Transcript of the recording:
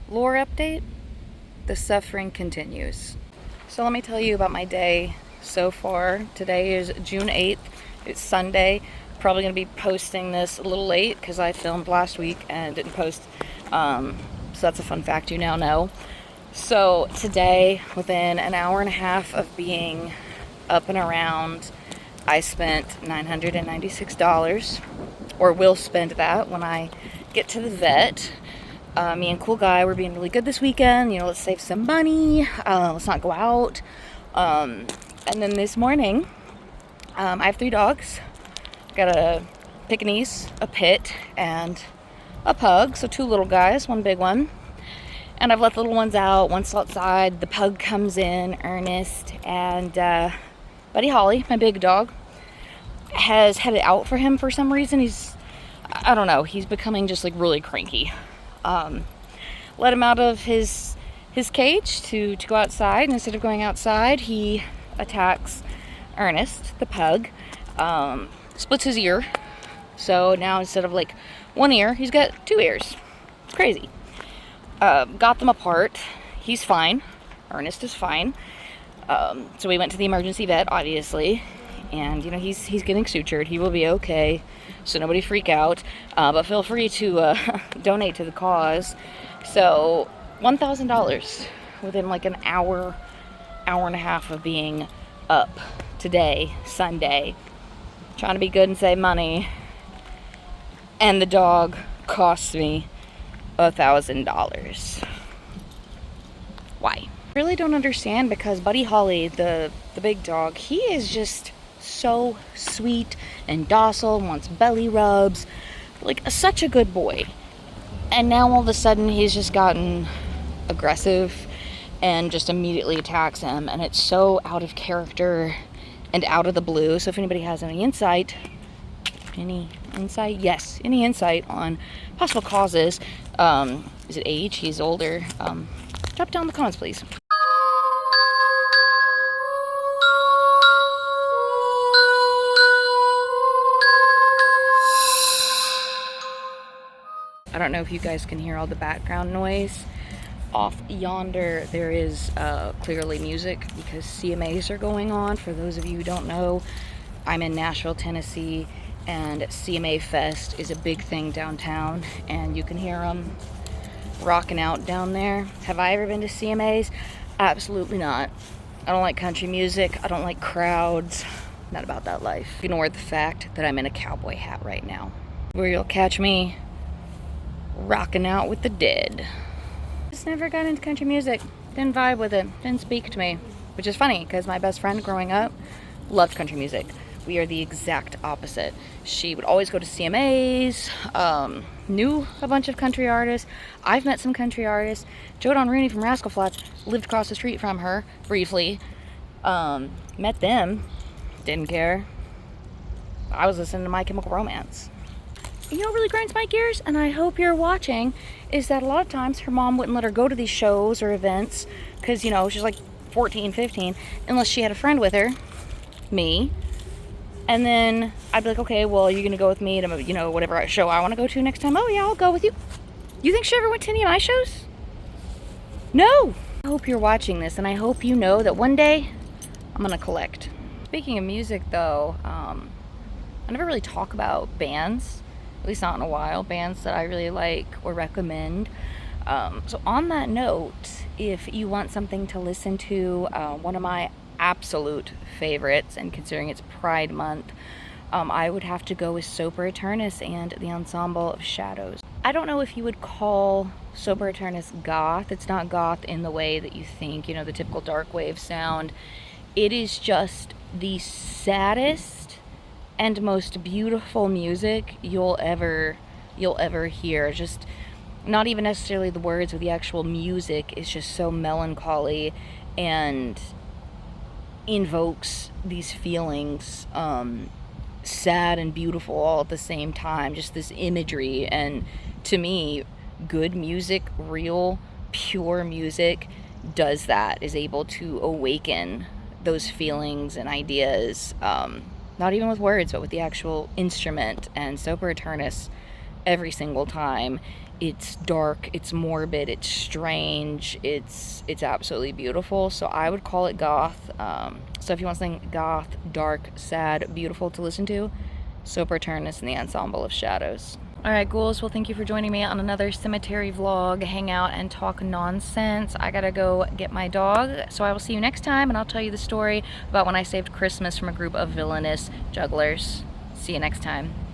Lore update: the suffering continues. So let me tell you about my day so far. Today is June 8th. It's Sunday. Probably going to be posting this a little late because I filmed last week and didn't post. So that's a fun fact you now know. So today, within an hour and a half of being up and around, I spent $996, or will spend that when I get to the vet. Me and Cool Guy, we're being really good this weekend. Let's save some money. Let's not go out. And then this morning, I have 3 dogs. Got a Pekingese, a Pit, and a Pug. So 2 little guys, 1 big one. And I've let the little ones out. One's outside. The Pug comes in, Ernest, and Buddy Holly, my big dog, has had it out for him for some reason. I don't know, he's becoming just like really cranky. Let him out of his cage to go outside, and instead of going outside, he attacks Ernest, the Pug, splits his ear. So now instead of like 1 ear, he's got 2 ears. It's crazy. Got them apart. He's fine. Ernest is fine. So we went to the emergency vet, obviously, and he's getting sutured. He will be okay, so nobody freak out. But feel free to donate to the cause. So $1,000 within like an hour and a half of being up today, Sunday, trying to be good and save money, and the dog cost me $1,000. Why? I really don't understand, because Buddy Holly, the big dog, he is just so sweet and docile, wants belly rubs, like such a good boy. And now all of a sudden he's just gotten aggressive and just immediately attacks him, and it's so out of character and out of the blue. So if anybody has any insight on possible causes, is it age? He's older. Drop down in the comments, please. I don't know if you guys can hear all the background noise. Off yonder, there is clearly music because CMAs are going on. For those of you who don't know, I'm in Nashville, Tennessee, and CMA Fest is a big thing downtown, and you can hear them rocking out down there. Have I ever been to CMAs? Absolutely not. I don't like country music. I don't like crowds. Not about that life. Ignore the fact that I'm in a cowboy hat right now, where you'll catch me rocking out with the dead. Just never got into country music. Didn't vibe with it. Didn't speak to me. Which is funny, because my best friend growing up loved country music. We are the exact opposite. She would always go to CMAs, knew a bunch of country artists. I've met some country artists. Joe Don Rooney from Rascal Flatts lived across the street from her briefly. Met them. Didn't care. I was listening to My Chemical Romance. You know what really grinds my gears, and I hope you're watching, is that a lot of times her mom wouldn't let her go to these shows or events because, she's like 14, 15, unless she had a friend with her, me. And then I'd be like, okay, well, you're going to go with me to, whatever show I want to go to next time. Oh, yeah, I'll go with you. You think she ever went to any of my shows? No. I hope you're watching this, and I hope you know that one day I'm going to collect. Speaking of music, though, I never really talk about bands. At least not in a while, bands that I really like or recommend. So on that note, if you want something to listen to, one of my absolute favorites, and considering it's Pride Month, I would have to go with Sober Eternus and the Ensemble of Shadows. I don't know if you would call Sober Eternus goth. It's not goth in the way that you think, the typical dark wave sound. It is just the saddest and most beautiful music you'll ever hear. Just not even necessarily the words, but the actual music is just so melancholy and invokes these feelings, sad and beautiful all at the same time. Just this imagery, and to me, good music, real pure music, does that, is able to awaken those feelings and ideas, not even with words, but with the actual instrument. And Sober Eternus, every single time, It's dark, it's morbid, it's strange, it's absolutely beautiful. So I would call it goth. So if you want something goth, dark, sad, beautiful to listen to, Sopraturnus and the Ensemble of Shadows. Alright, ghouls, well, thank you for joining me on another cemetery vlog, hang out and talk nonsense. I gotta go get my dog, so I will see you next time, and I'll tell you the story about when I saved Christmas from a group of villainous jugglers. See you next time.